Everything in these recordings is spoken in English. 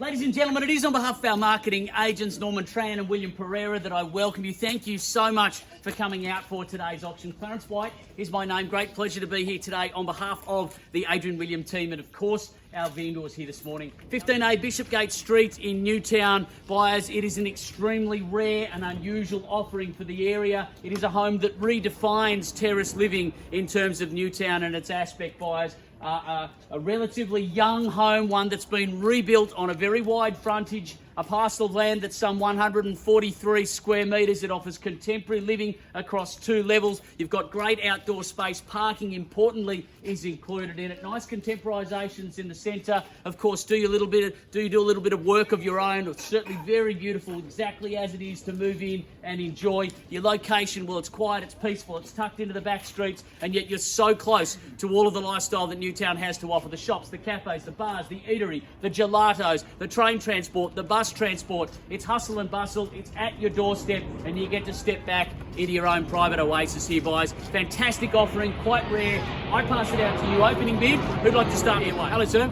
Ladies and gentlemen, it is on behalf of our marketing agents, Norman Tran and William Pereira, that I welcome you. Thank you so much for coming out for today's auction. Clarence White is my name. Great pleasure to be here today on behalf of the Adrian William team and, of course, our vendors here this morning. 15A Bishopgate Street in Newtown. Buyers, it is an extremely rare and unusual offering for the area. It is a home that redefines terrace living in terms of Newtown and its aspect, buyers. A relatively young home, one that's been rebuilt on a very wide frontage, a parcel of land that's some 143 square metres. It offers contemporary living across 2 levels. You've got great outdoor space. Parking, importantly, is included in it. Nice contemporisations in the centre. Of course, do you do a little bit of work of your own? It's certainly very beautiful, exactly as it is to move in and enjoy. Your location, well, it's quiet, it's peaceful, it's tucked into the back streets, and yet you're so close to all of the lifestyle that Newtown has to offer. The shops, the cafes, the bars, the eatery, the gelatos, the train transport, the bus transport. It's hustle and bustle. It's at your doorstep, and you get to step back into your own private oasis here, guys. Fantastic offering, quite rare. I pass it out to you. Opening bid. Who'd like to start your way? Hello, sir.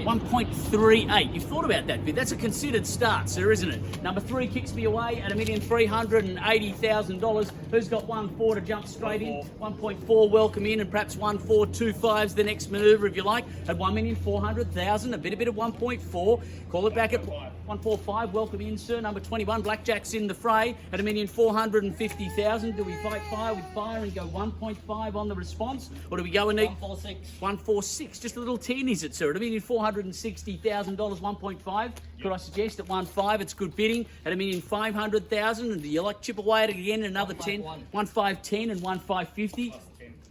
1.38. You've thought about that bid. That's a considered start, sir, isn't it? Number 3 kicks me away at $1,380,000. Who's got 1.4 to jump straight in? 1.4, welcome in, and perhaps 1.425's the next manoeuvre, if you like, at $1,400,000. A bit of 1.4. Call it back at 145. Welcome in, sir. Number 21, Blackjack's in the fray at $1,450,000. Do we fight fire with fire and go 1.5 on the response, or do we go and need 146? 146. Just a little 10, is it, sir? At $1,460,000, 1.5. Could I suggest at 1.5? It's good bidding at $1,500,000. And do you like chip away at it again? Another 10, 1.510 and 1.550.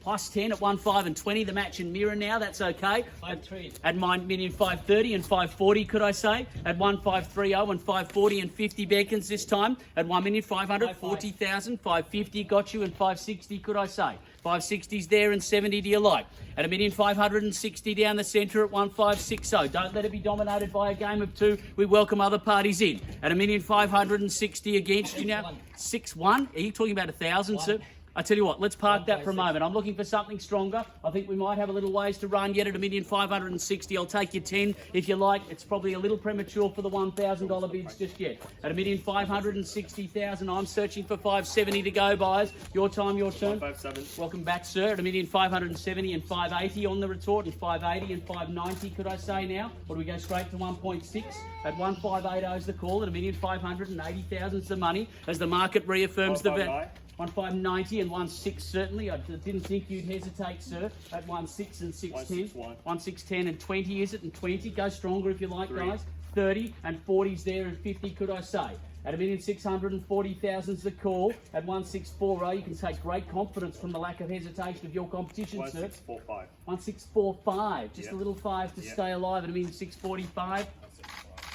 Plus 10 at 1.5 and 20, the match and mirror now, that's okay. 5.3. At $1,530,000 and 5.40, could I say? At 1.530 and 5.40 and 50 beckons this time. At $1,540,000, 5.50 got you, and 5.60, could I say? 5.60's there and 70 do you like? At $1,560,000 down the centre at 1.560. Don't let it be dominated by a game of 2. We welcome other parties in. At $1,560,000 against you now. 6.1. Are you talking about 1,000, sir? I tell you what, let's park that for a moment. I'm looking for something stronger. I think we might have a little ways to run yet at $1,560,000. I'll take your 10 if you like. It's probably a little premature for the $1,000 bids just yet. At $1,560,000, I'm searching for 570 to go, buyers. Your time, your turn. 5.7. Welcome back, sir. At $1,570,000 and 580 on the retort, and 580 and 590, could I say now? Or do we go straight to 1.6? At 1.580 is the call. At $1,580,000 is the money as the market reaffirms the value. 1.590 and 1.6 certainly. I didn't think you'd hesitate, sir. At 1.6 and 6.10. 1.610 and 20, is it? And 20. Go stronger if you like, 3. guys. 30 and 40's there and 50, could I say? At $1,640,000's the call. At 1.640, you can take great confidence from the lack of hesitation of your competition, sir. 1.645. 1.645. Just Yep. a little 5 to Yep. stay alive. At $1,645.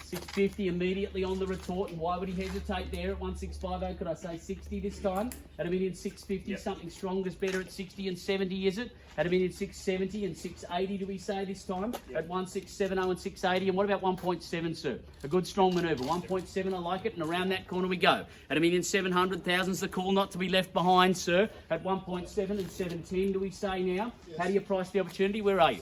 650 immediately on the retort, and why would he hesitate there at 1.650? Could I say 60 this time? At $1,650,000, Yep. something strong is better at 60 and 70, is it? At $1,670,000 and 680, do we say this time? Yep. At 1.670 and 680, and what about 1.7, sir? A good strong manoeuvre. 1.7, I like it, and around that corner we go. At $1,700,000's the call, not to be left behind, sir. At 1.7 and 710, do we say now? Yes. How do you price the opportunity? Where are you?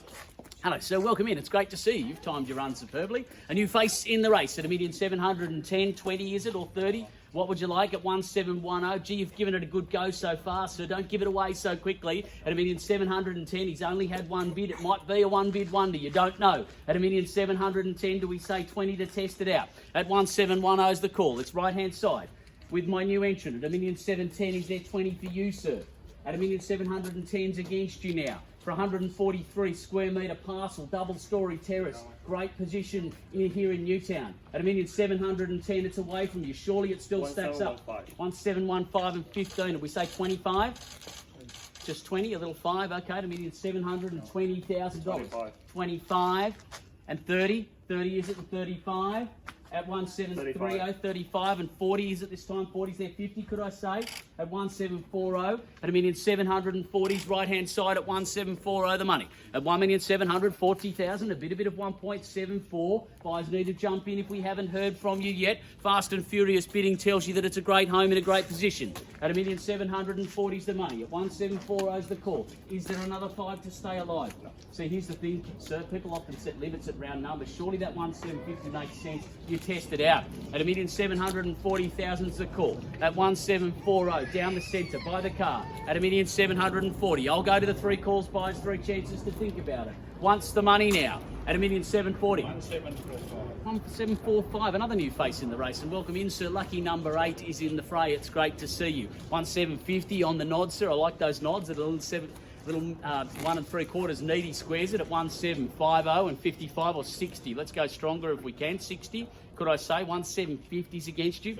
Hello, sir. Welcome in. It's great to see you. You've timed your run superbly. A new face in the race at $1,710,000, 20, is it, or 30? What would you like at 1.710? Gee, you've given it a good go so far, sir. Don't give it away so quickly. At $1,710,000, he's only had one bid. It might be a one-bid wonder. You don't know. At $1,710,000, do we say 20 to test it out? At 1.710 is the call. It's right-hand side with my new entrant. At $1,710,000, is there 20 for you, sir? At $1,710,000's against you now. For 143 square metre parcel, double-storey terrace, great position here in Newtown. At $1,710,000, it's away from you. Surely it still stacks up. 1.715 and 15. Did we say 25? Just 20, a little 5. Okay, at $1,720,000. 25 and 30. 30 is it, and 35? At 1.730, 35 and 40 is it this time? 40's there, 50 could I say? at 1740. At 1,740,000, right-hand side at 1740 the money. At 1,740,000, a bit of 1.74. Buyers need to jump in if we haven't heard from you yet. Fast and furious bidding tells you that it's a great home in a great position. At 1,740,000 the money. At 1740 is the call. Is there another 5 to stay alive? See, here's the thing, sir. People often set limits at round numbers. Surely that 1,750 makes sense. You test it out. At 1,740,000 is the call. At 1,740 down the centre by the car. At 1,740. I'll go to the 3 calls, buyers, 3 chances to think about it. Once the money now. At 1,740. 1,745. Another new face in the race, and welcome in, sir. Lucky number 8 is in the fray. It's great to see you. 1,750 on the nod, sir. I like those nods at a little 1 3/4 needy squares it at 1,750 and 55 or 60. Let's go stronger if we can. 60. Could I say 1,750's against you?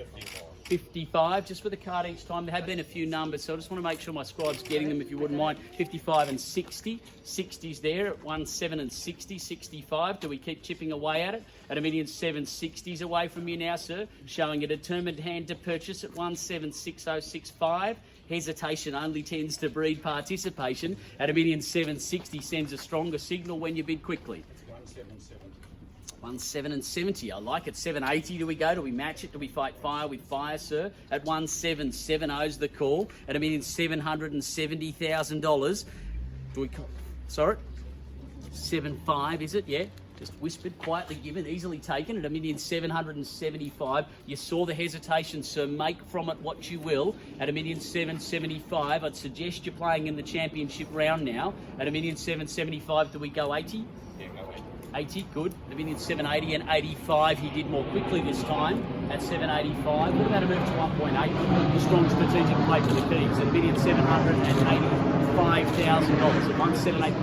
55, just for the card each time. There have been a few numbers, so I just want to make sure my scribe's getting them, if you wouldn't mind. 55 and 60. 60's there at 1,7 and 60. 65. Do we keep chipping away at it? At 1,760's away from you now, sir. Showing a determined hand to purchase at 1,76065. Hesitation only tends to breed participation. At 1,760 sends a stronger signal when you bid quickly. 1,770. I like it. 780. Do we go? Do we match it? Do we fight fire with fire, sir? At 1,770's the call. At $1,770,000. Do we? Sorry. 7.5 is it? Yeah. Just whispered, quietly given, easily taken at 1,775. You saw the hesitation, sir. Make from it what you will. At 1,775, I'd suggest you're playing in the championship round now. At 1,775, do we go 80? Yeah, go 80, good. At 1,780 and 85, he did more quickly this time at 785. What about a move to 1.8? A strong strategic play for the Keys at $1,785,000 at 178.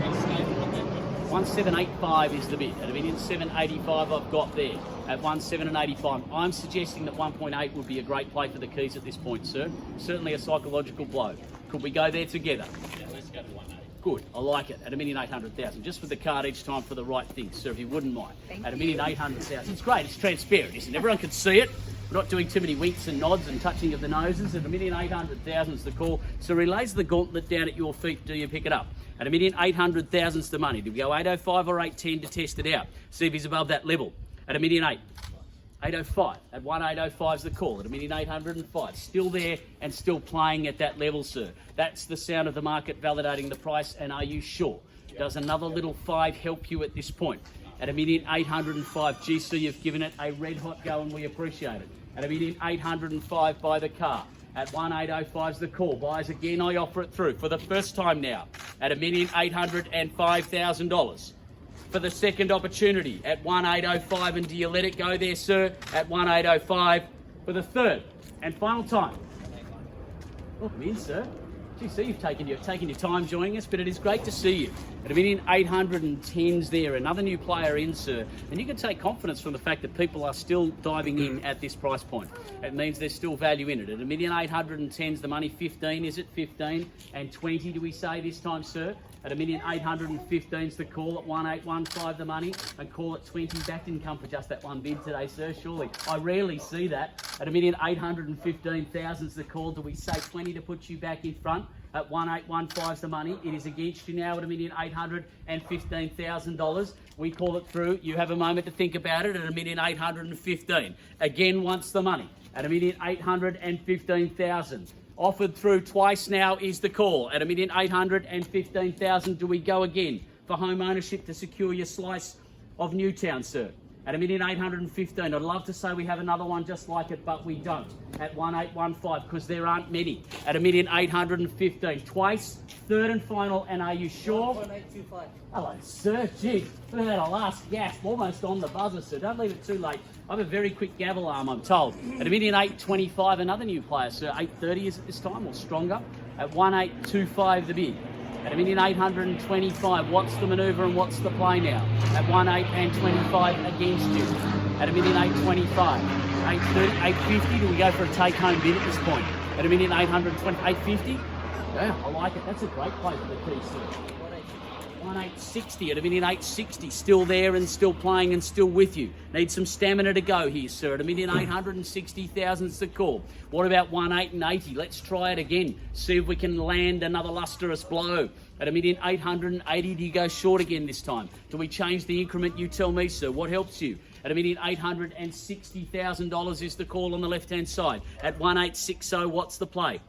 1,785 is the bid. At 1,785 I've got there. At 1,785. I'm suggesting that 1.8 would be a great play for the Keys at this point, sir. Certainly a psychological blow. Could we go there together? Yeah, let's go to 1.8. Good, I like it. At 1,800,000. Just for the card each time for the right thing, sir, if you wouldn't mind. Thank at you. 1,800,000. It's great, it's transparent, isn't it? Everyone can see it. We're not doing too many winks and nods and touching of the noses. At 1,800,000 is the call. So he lays the gauntlet down at your feet. Do you pick it up? At 1,800,000 is the money. Do we go 805 or 810 to test it out? See if he's above that level. At 1,800,000. 805. At 1,805 is the call. At 1,805. Still there and still playing at that level, sir. That's the sound of the market validating the price. And are you sure? Does another little 5 help you at this point? At 1,805, GC, you've given it a red hot go and we appreciate it. At 1,805 by the car. At 1,805 is the call. Buyers again, I offer it through for the first time now. At $1,805,000. For the second opportunity at 1,805, and do you let it go there, sir? At 1,805 for the third and final time. Welcome in, sir. GC, you've taken your time joining us, but it is great to see you. At 1,810's there, another new player in, sir. And you can take confidence from the fact that people are still diving in at this price point. It means there's still value in it. At 1,810's the money. 15, is it? 15 and 20, do we say this time, sir? At 1,815's the call. At 1,815 the money, and call at 20. That didn't come for just that one bid today, sir, surely. I rarely see that. At 1,815,000's the call. Do we say 20 to put you back in front? At 1,815's the money. It is against you now at $1,815,000. We call it through. You have a moment to think about it at 1,815. Again, once the money at 1,815,000. Offered through twice now is the call. At 1,815,000, do we go again for home ownership to secure your slice of Newtown, sir? At 1,815, I'd love to say we have another one just like it, but we don't. At 1,815, because there aren't many. At 1,815, twice, third and final, and are you sure? 1,825. Hello, sir. Gee, we had a last gasp, almost on the buzzer, sir. Don't leave it too late. I have a very quick gavel arm, I'm told. At 1,825, another new player, sir. 830 is it this time, or stronger? At 1,825 the bid. At 1,825, what's the manoeuvre and what's the play now? At 1,825 against you. At 1,825, 830, 850. Do we go for a take-home bid at this point? At 1,820, 850. Yeah, I like it. That's a great play for the Keys, sir. 1,860 at $1,860. Still there and still playing and still with you. Need some stamina to go here, sir. At $1,860,000 is the call. What about 1,880? Let's try it again. See if we can land another lustrous blow. At $1,880, do you go short again this time? Do we change the increment? You tell me, sir. What helps you? At $1,860,000 is the call on the left-hand side. At 1,860, what's the play?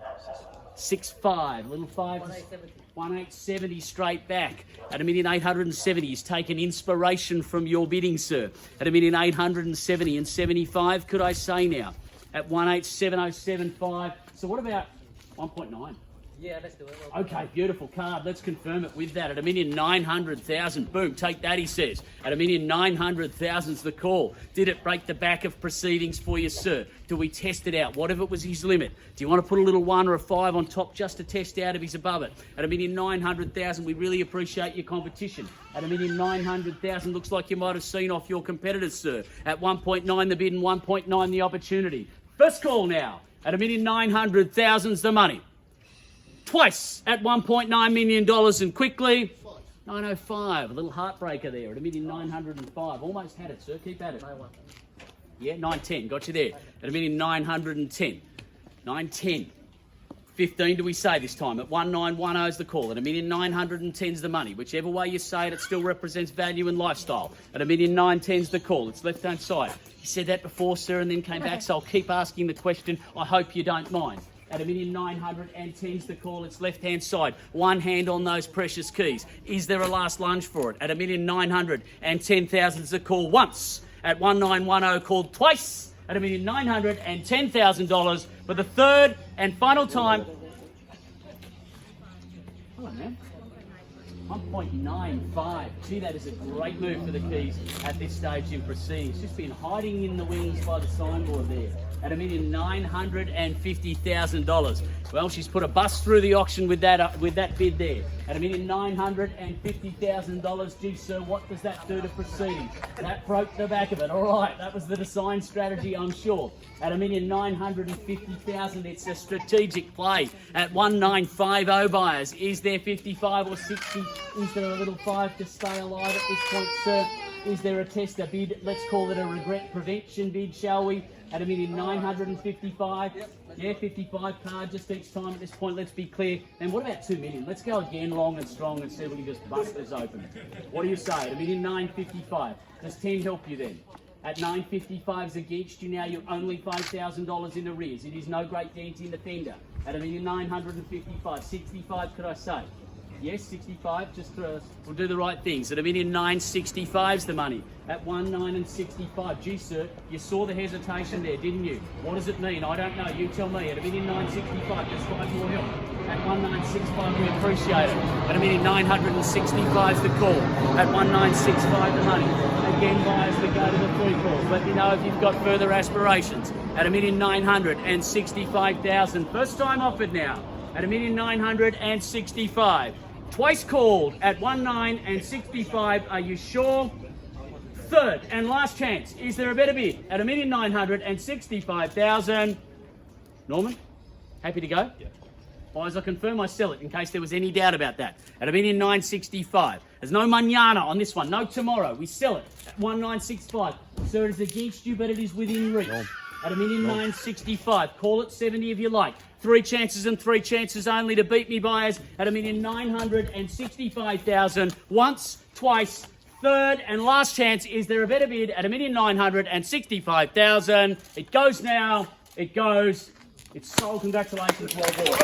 6.5, little 5. 1,870 straight back. At $1,870, he's taken inspiration from your bidding, sir. At $1,870 and 75, could I say now? At 1,870.75. So what about 1.9? Yeah, let's do it. Okay, beautiful card. Let's confirm it with that. At $1,900,000. Boom, take that, he says. At $1,900,000's the call. Did it break the back of proceedings for you, sir? Do we test it out? What if it was his limit? Do you want to put a little 1 or a 5 on top just to test out if he's above it? At $1,900,000, we really appreciate your competition. At $1,900,000, looks like you might have seen off your competitors, sir. At 1.9 the bid and 1.9 the opportunity. First call now. At $1,900,000's the money. Twice at $1.9 million and quickly 905. A little heartbreaker there at $1,905. Almost had it, sir. Keep at it. Yeah, 910. Got you there. At $1,910. 910. 15 do we say this time? At 1910 is the call. At $1,910 is the money. Whichever way you say it, it still represents value and lifestyle. At $1,910 is the call. It's left-hand side. You said that before, sir, and then came back, so I'll keep asking the question. I hope you don't mind. At $1,910 is the call. It's left-hand side. One hand on those precious keys. Is there a last lunge for it? At $1,910,000 is the call once. At 1910 called twice. At $1,910,000 for the third and final time. Hello, man. 1.95. Gee, that is a great move for the keys at this stage in proceedings. Just been hiding in the wings by the signboard there. At $1,950,000. Well, she's put a bus through the auction with that bid there. At $1,950,000. Gee, sir, what does that do to proceedings? That broke the back of it. All right, that was the design strategy, I'm sure. At $1,950,000, it's a strategic play. At 1950 buyers, is there 55 or 60? Is there a little 5 to stay alive at this point, sir? Is there a tester bid? Let's call it a regret prevention bid, shall we? At $1,955. Yeah, 55 card just each time at this point. Let's be clear. And what about 2 million? Let's go again long and strong and see if we can just bust this open. What do you say? At $1,955. Does 10 help you then? At 955's against you now. You're only $5,000 in arrears. It is no great dent in the fender. At $1,955. 65, could I say? Yes, 65, just we'll do the right things. At $1,965's the money. At 19 and 65. Gee, sir, you saw the hesitation there, didn't you? What does it mean? I don't know. You tell me. At $1,965, just 5 more help. At 1965, we appreciate it. At $1,965's the call. At 1965, the money. Again, buyers that go to the 3 calls. Let me know if you've got further aspirations. At $1,965,000. First time offered now. At $1,965. Twice called at 19 and 65. Are you sure? Third and last chance. Is there a better bid? At $1,965,000. Norman, happy to go? Yeah. Buyers, I confirm I sell it in case there was any doubt about that. At $1,965. There's no mañana on this one. No tomorrow. We sell it at $1,965. Sir, it is against you, but it is within reach. No. At $1,965. Call it 70 if you like. 3 chances and 3 chances only to beat me, buyers. At $1,965,000. Once, twice, third and last chance. Is there a better bid? At $1,965,000. It goes now. It goes. It's sold. Congratulations, well bought.